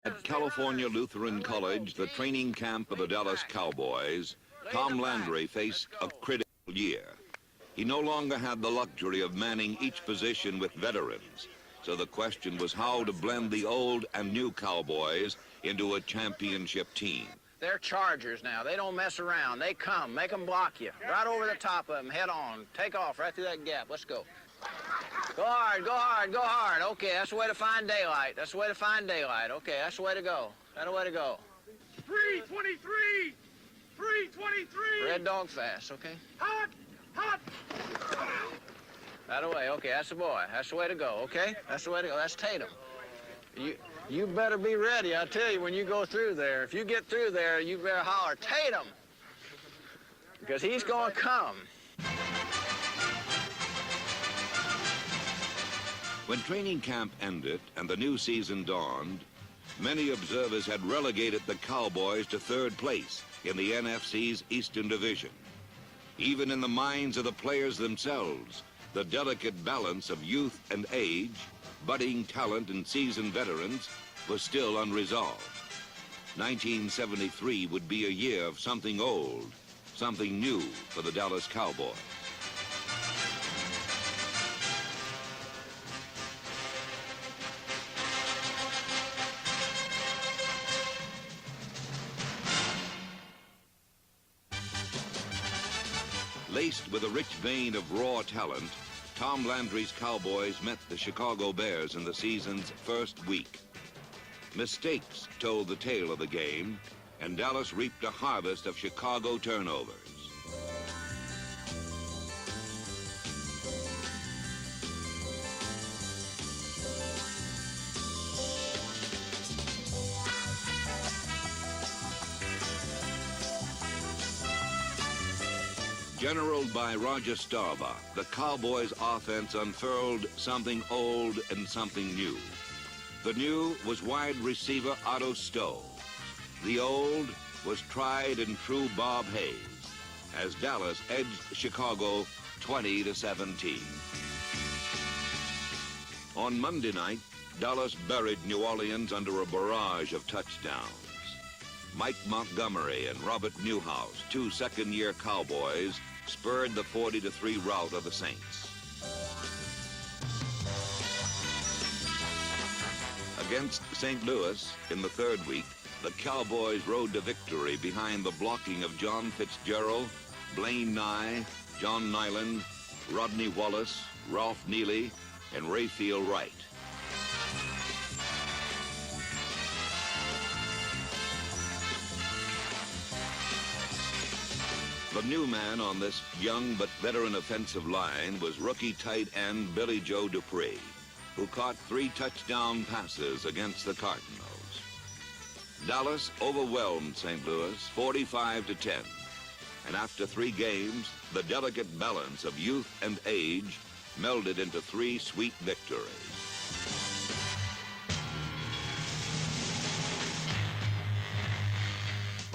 At California Lutheran College, the training camp of the Dallas Cowboys, Tom Landry faced a critical year. He no longer had the luxury of manning each position with veterans, so the question was how to blend the old and new Cowboys into a championship team. They're Chargers now. They don't mess around. They come. Make them block you. Right over the top of them. Head on. Take off right through that gap. Let's go. Go hard, go hard, go hard. Okay, that's the way to find daylight. That's the way to find daylight. Okay, that's the way to go. That's the way to go. 323! 323! Red dog fast, okay? Hot! Hot! That way, okay, that's the boy. That's the way to go, okay? That's the way to go. That's Tatum. You better be ready, I tell you, when you go through there. If you get through there, you better holler, Tatum! Because he's going to come. When training camp ended and the new season dawned, many observers had relegated the Cowboys to third place in the NFC's Eastern Division. Even in the minds of the players themselves, the delicate balance of youth and age, budding talent and seasoned veterans was still unresolved. 1973 would be a year of something old, something new for the Dallas Cowboys. Laced with a rich vein of raw talent, Tom Landry's Cowboys met the Chicago Bears in the season's first week. Mistakes told the tale of the game, and Dallas reaped a harvest of Chicago turnovers. Generaled by Roger Staubach, the Cowboys' offense unfurled something old and something new. The new was wide receiver Otto Stowe. The old was tried and true Bob Hayes, as Dallas edged Chicago 20-17. On Monday night, Dallas buried New Orleans under a barrage of touchdowns. Mike Montgomery and Robert Newhouse, two second-year Cowboys, spurred the 40-3 rout of the Saints. Against St. Louis in the third week, the Cowboys rode to victory behind the blocking of John Fitzgerald, Blaine Nye, John Nyland, Rodney Wallace, Ralph Neely, and Rayfield Wright. The new man on this young but veteran offensive line was rookie tight end Billy Joe Dupree, who caught 3 touchdown passes against the Cardinals. Dallas overwhelmed St. Louis 45-10, and after 3 games, the delicate balance of youth and age melded into 3 sweet victories.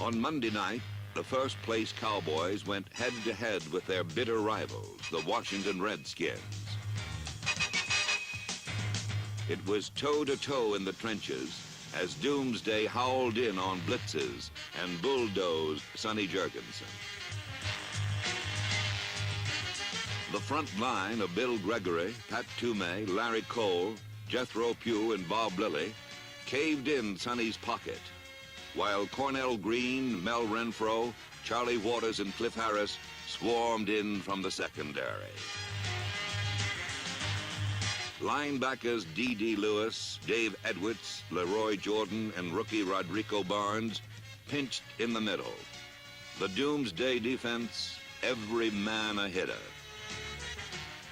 On Monday night, the first-place Cowboys went head-to-head with their bitter rivals, the Washington Redskins. It was toe-to-toe in the trenches as Doomsday howled in on blitzes and bulldozed Sonny Jurgensen. The front line of Bill Gregory, Pat Toomey, Larry Cole, Jethro Pugh, and Bob Lilly caved in Sonny's pocket, while Cornell Green, Mel Renfro, Charlie Waters, and Cliff Harris swarmed in from the secondary. Linebackers D.D. Lewis, Dave Edwards, Leroy Jordan, and rookie Rodrigo Barnes pinched in the middle. The Doomsday defense, every man a hitter.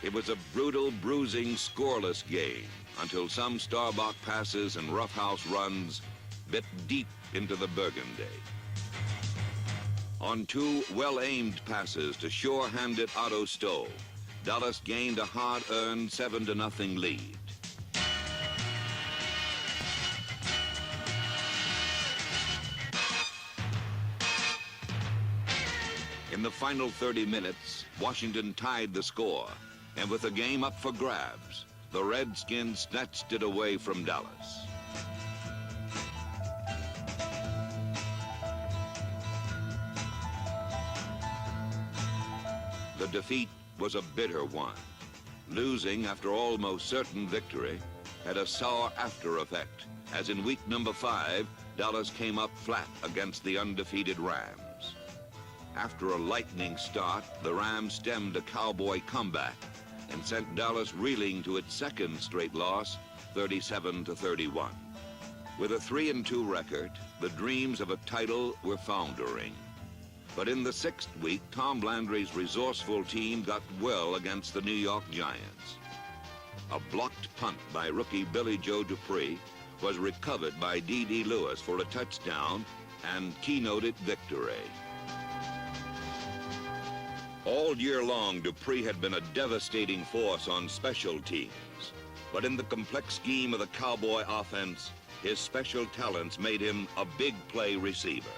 It was a brutal, bruising, scoreless game until some Starbuck passes and roughhouse runs bit deep into the Burgundy. On 2 well-aimed passes to sure-handed Otto Stowe, Dallas gained a hard-earned 7-0 lead. In the final 30 minutes, Washington tied the score, and with the game up for grabs, the Redskins snatched it away from Dallas. the defeat was a bitter one. Losing after almost certain victory had a sour after effect, as in week number 5, Dallas came up flat against the undefeated Rams. After a lightning start, the Rams stemmed a Cowboy comeback and sent Dallas reeling to its second straight loss, 37-31. With a 3-2 record, the dreams of a title were foundering. But in the 6th week, Tom Landry's resourceful team got well against the New York Giants. A blocked punt by rookie Billy Joe Dupree was recovered by D.D. Lewis for a touchdown and keynoted victory. All year long, Dupree had been a devastating force on special teams. But in the complex scheme of the Cowboy offense, his special talents made him a big play receiver.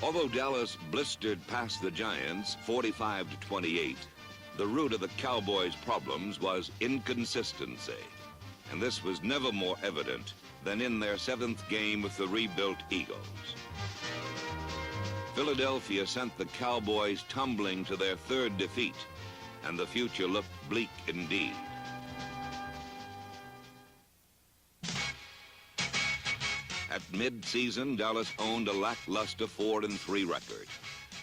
Although Dallas blistered past the Giants 45-28, the root of the Cowboys' problems was inconsistency. And this was never more evident than in their 7th game with the rebuilt Eagles. Philadelphia sent the Cowboys tumbling to their 3rd defeat, and the future looked bleak indeed. At mid-season, Dallas owned a lackluster 4-3 record.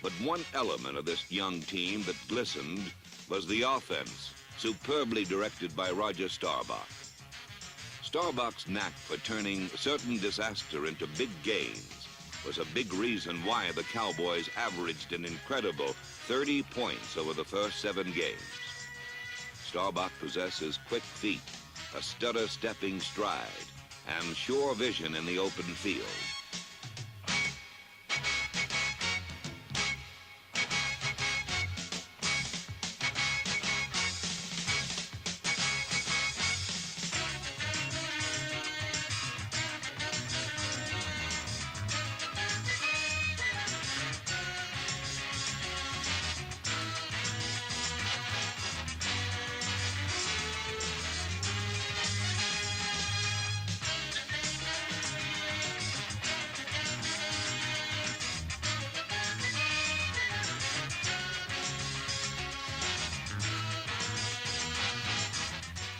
But one element of this young team that glistened was the offense, superbly directed by Roger Staubach. Staubach's knack for turning certain disaster into big gains was a big reason why the Cowboys averaged an incredible 30 points over the first 7 games. Staubach possesses quick feet, a stutter-stepping stride, and sure vision in the open field.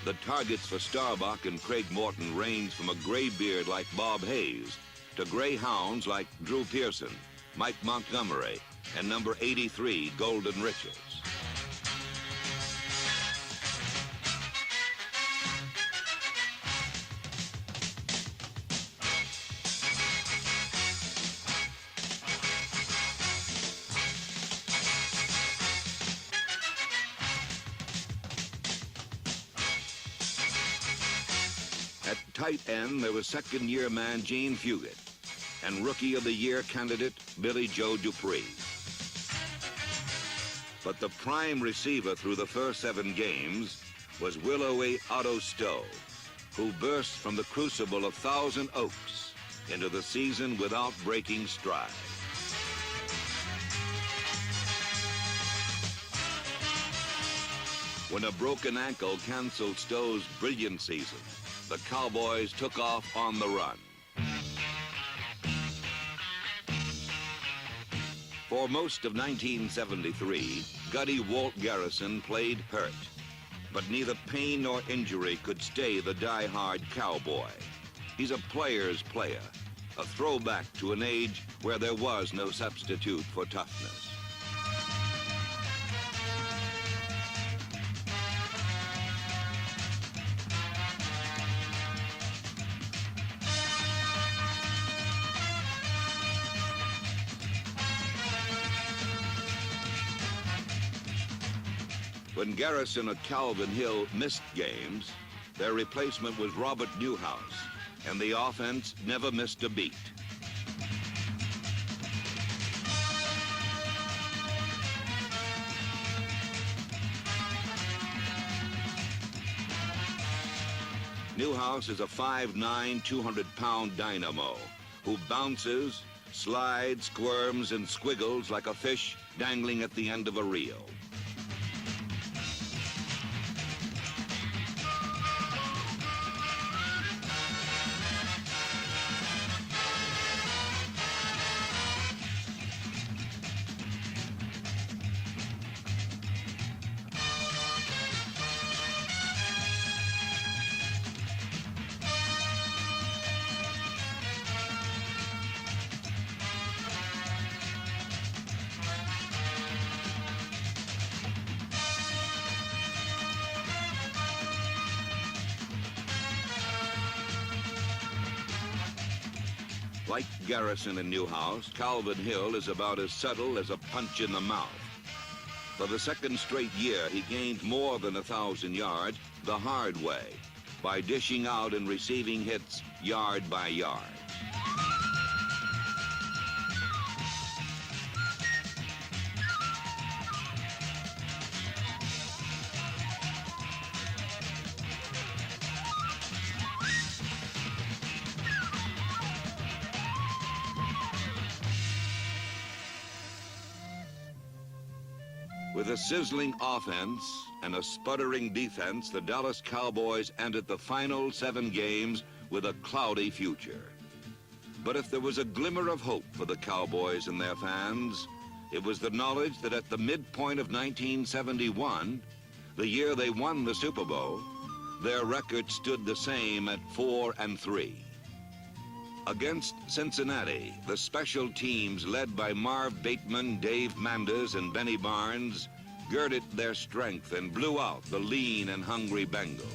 The targets for Staubach and Craig Morton range from a gray beard like Bob Hayes to gray hounds like Drew Pearson, Mike Montgomery, and number 83, Golden Riches. At tight end, there was second-year man Gene Fugit and Rookie of the Year candidate Billy Joe Dupree. But the prime receiver through the first 7 games was willowy Otto Stowe, who burst from the crucible of Thousand Oaks into the season without breaking stride. When a broken ankle canceled Stowe's brilliant season, the Cowboys took off on the run. For most of 1973, Gutty Walt Garrison played hurt, but neither pain nor injury could stay the die-hard Cowboy. He's a player's player, a throwback to an age where there was no substitute for toughness. When Garrison and Calvin Hill missed games, their replacement was Robert Newhouse, and the offense never missed a beat. Newhouse is a 5'9", 200-pound dynamo who bounces, slides, squirms, and squiggles like a fish dangling at the end of a reel. Like Garrison and Newhouse, Calvin Hill is about as subtle as a punch in the mouth. For the second straight year, he gained more than 1,000 yards the hard way, by dishing out and receiving hits yard by yard. With a sizzling offense and a sputtering defense, the Dallas Cowboys ended the final 7 games with a cloudy future. But if there was a glimmer of hope for the Cowboys and their fans, it was the knowledge that at the midpoint of 1971, the year they won the Super Bowl, their record stood the same at 4-3. Against Cincinnati, the special teams led by Marv Bateman, Dave Manders, and Benny Barnes girded their strength and blew out the lean and hungry Bengals.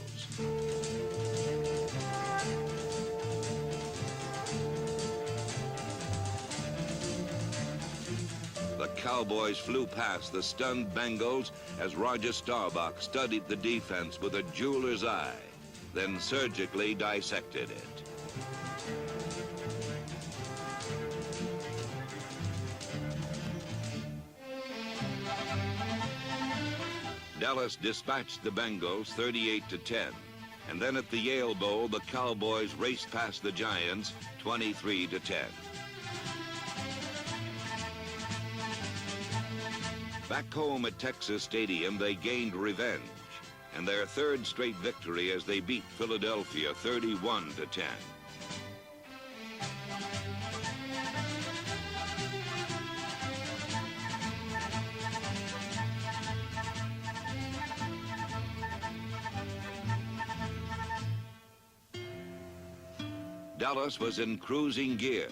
The Cowboys flew past the stunned Bengals as Roger Staubach studied the defense with a jeweler's eye, then surgically dissected it. Dallas dispatched the Bengals 38-10, and then at the Yale Bowl, the Cowboys raced past the Giants 23-10. Back home at Texas Stadium, they gained revenge, and their third straight victory as they beat Philadelphia 31-10. Dallas was in cruising gear,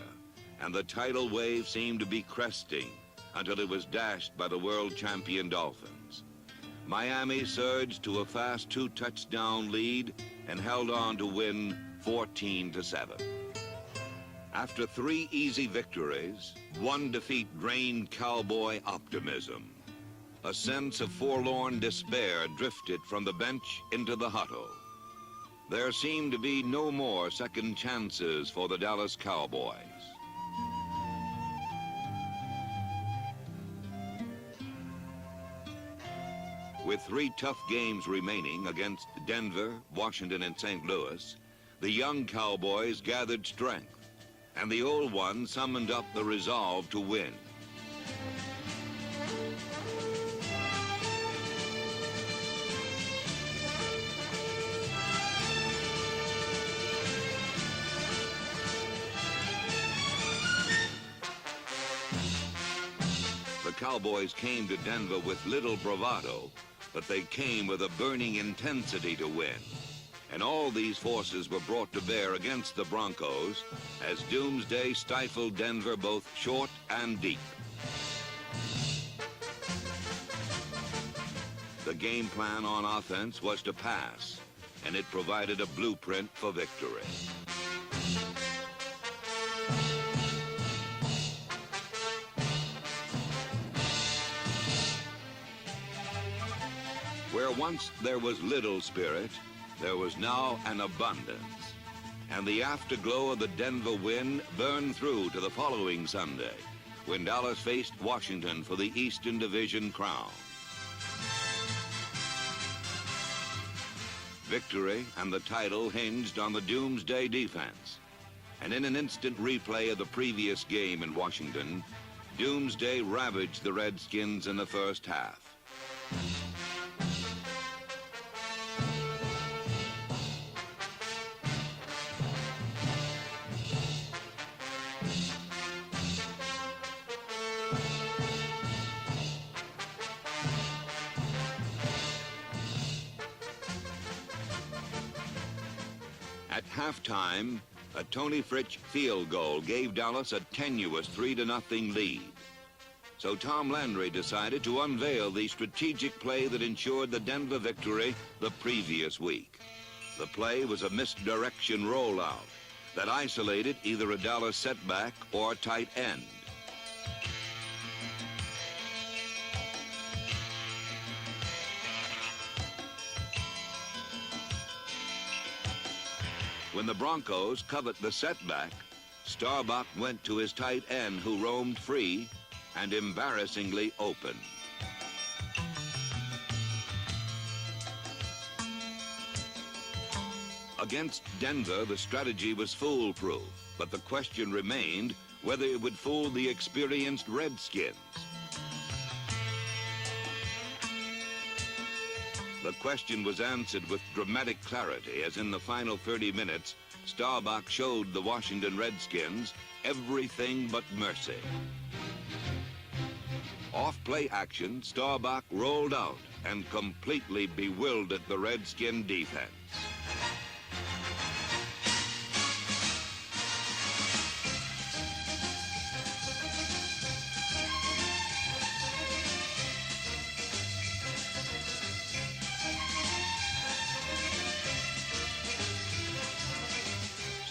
and the tidal wave seemed to be cresting until it was dashed by the world champion Dolphins. Miami surged to a fast 2-touchdown lead and held on to win 14-7. After 3 easy victories, 1 defeat drained Cowboy optimism. A sense of forlorn despair drifted from the bench into the huddle. There seemed to be no more second chances for the Dallas Cowboys. With 3 tough games remaining against Denver, Washington, and St. Louis, the young Cowboys gathered strength, and the old ones summoned up the resolve to win. The Cowboys came to Denver with little bravado, but they came with a burning intensity to win. And all these forces were brought to bear against the Broncos as Doomsday stifled Denver both short and deep. The game plan on offense was to pass, and it provided a blueprint for victory. Where once there was little spirit, there was now an abundance. And the afterglow of the Denver win burned through to the following Sunday, when Dallas faced Washington for the Eastern Division crown. Victory and the title hinged on the Doomsday defense. And in an instant replay of the previous game in Washington, Doomsday ravaged the Redskins in the first half. At halftime, a Tony Fritsch field goal gave Dallas a tenuous 3-0 lead. So Tom Landry decided to unveil the strategic play that ensured the Denver victory the previous week. The play was a misdirection rollout, that isolated either a Dallas setback or tight end. When the Broncos covet the setback, Starbuck went to his tight end who roamed free and embarrassingly open. Against Denver, the strategy was foolproof, but the question remained whether it would fool the experienced Redskins. The question was answered with dramatic clarity as in the final 30 minutes, Starbuck showed the Washington Redskins everything but mercy. Off-play action, Starbuck rolled out and completely bewildered the Redskin defense.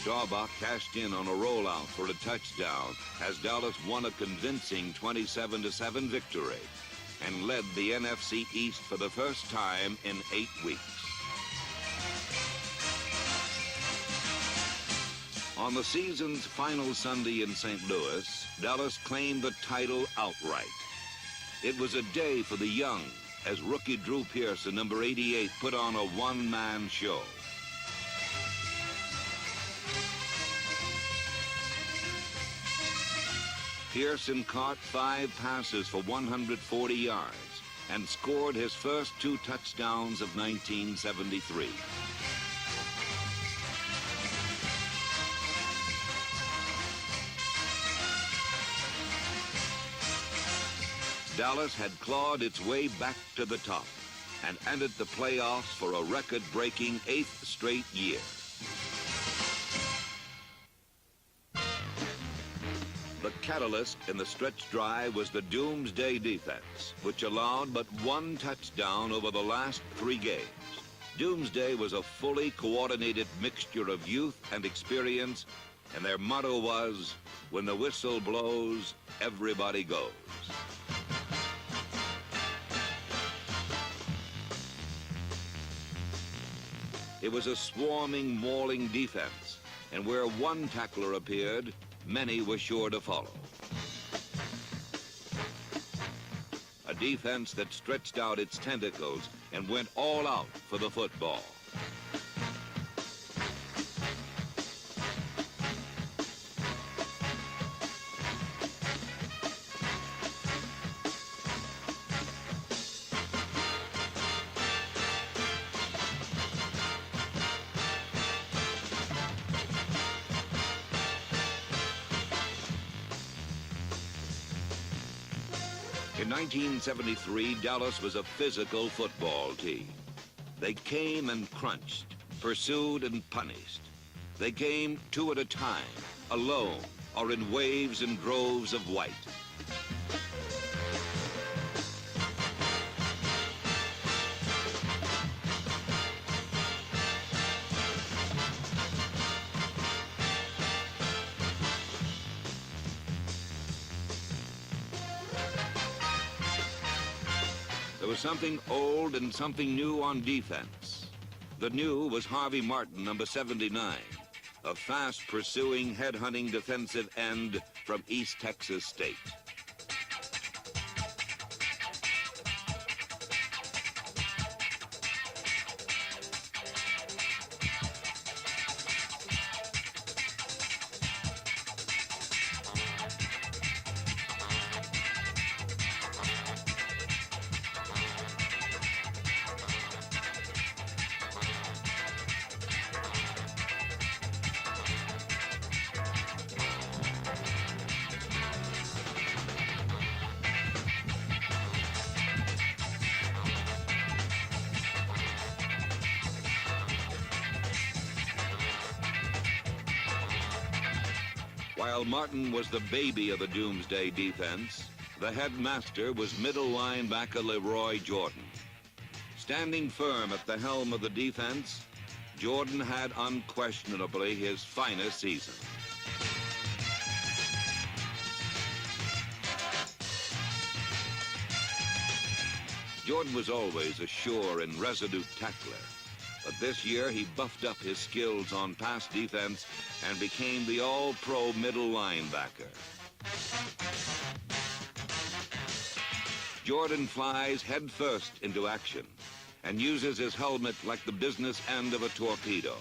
Starbuck cashed in on a rollout for a touchdown as Dallas won a convincing 27-7 victory and led the NFC East for the first time in 8 weeks. On the season's final Sunday in St. Louis, Dallas claimed the title outright. It was a day for the young as rookie Drew Pearson, number 88, put on a one-man show. Pearson caught 5 passes for 140 yards and scored his first 2 touchdowns of 1973. Dallas had clawed its way back to the top and entered the playoffs for a record-breaking 8th straight year. The catalyst in the stretch drive was the Doomsday defense, which allowed but 1 touchdown over the last 3 games. Doomsday was a fully coordinated mixture of youth and experience, and their motto was, when the whistle blows, everybody goes. It was a swarming, mauling defense, and where one tackler appeared, many were sure to follow. A defense that stretched out its tentacles and went all out for the football. In 1973, Dallas was a physical football team. They came and crunched, pursued and punished. They came 2 at a time, alone, or in waves and droves of white. There was something old and something new on defense. The new was Harvey Martin, number 79, a fast-pursuing, head-hunting defensive end from East Texas State. While Martin was the baby of the Doomsday defense, the headmaster was middle linebacker Leroy Jordan. Standing firm at the helm of the defense, Jordan had unquestionably his finest season. Jordan was always a sure and resolute tackler, but this year he buffed up his skills on pass defense and became the all-pro middle linebacker. Jordan flies headfirst into action and uses his helmet like the business end of a torpedo.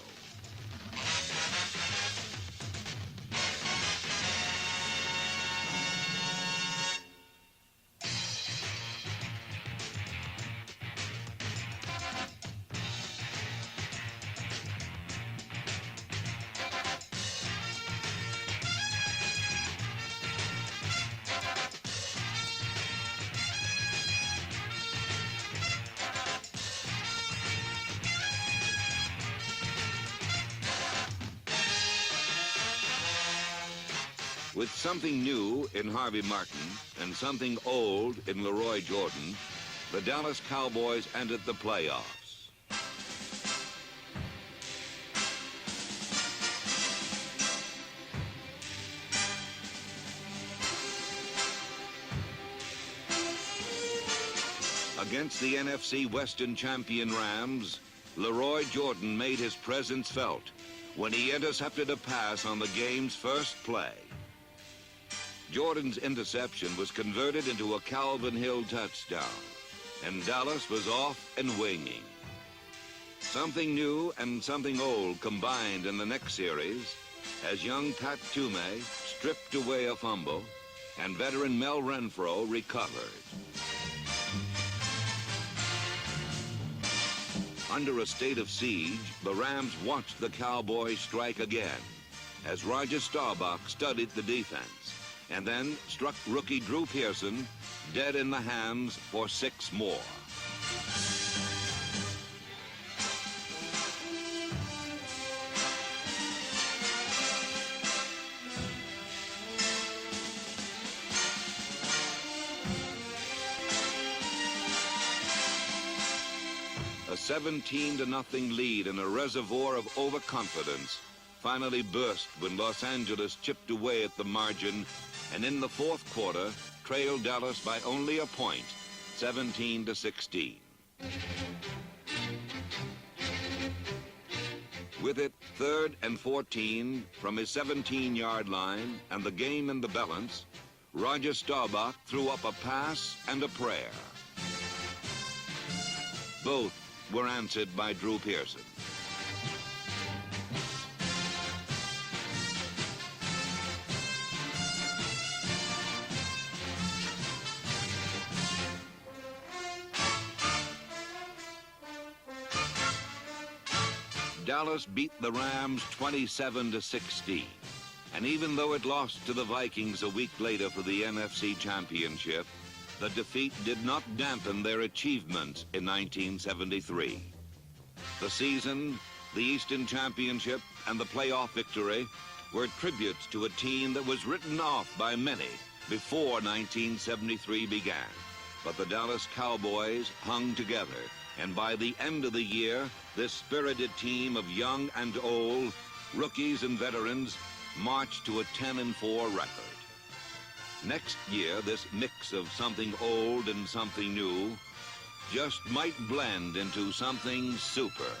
With something new in Harvey Martin and something old in Leroy Jordan, the Dallas Cowboys entered the playoffs. Against the NFC Western champion Rams, Leroy Jordan made his presence felt when he intercepted a pass on the game's first play. Jordan's interception was converted into a Calvin Hill touchdown, and Dallas was off and winging. Something new and something old combined in the next series as young Pat Toomey stripped away a fumble and veteran Mel Renfro recovered. Under a state of siege, the Rams watched the Cowboys strike again as Roger Staubach studied the defense and then struck rookie Drew Pearson dead in the hands for 6 more. A 17-0 lead in a reservoir of overconfidence finally burst when Los Angeles chipped away at the margin and in the fourth quarter trailed Dallas by only a point, 17-16. With it 3rd and 14 from his 17-yard line and the game in the balance, Roger Staubach threw up a pass and a prayer. Both were answered by Drew Pearson. Dallas beat the Rams 27-16, and even though it lost to the Vikings a week later for the NFC Championship, the defeat did not dampen their achievements in 1973. The season, the Eastern Championship, and the playoff victory were tributes to a team that was written off by many before 1973 began. But the Dallas Cowboys hung together, and by the end of the year, this spirited team of young and old, rookies and veterans, marched to a 10-4 record. Next year, this mix of something old and something new just might blend into something super.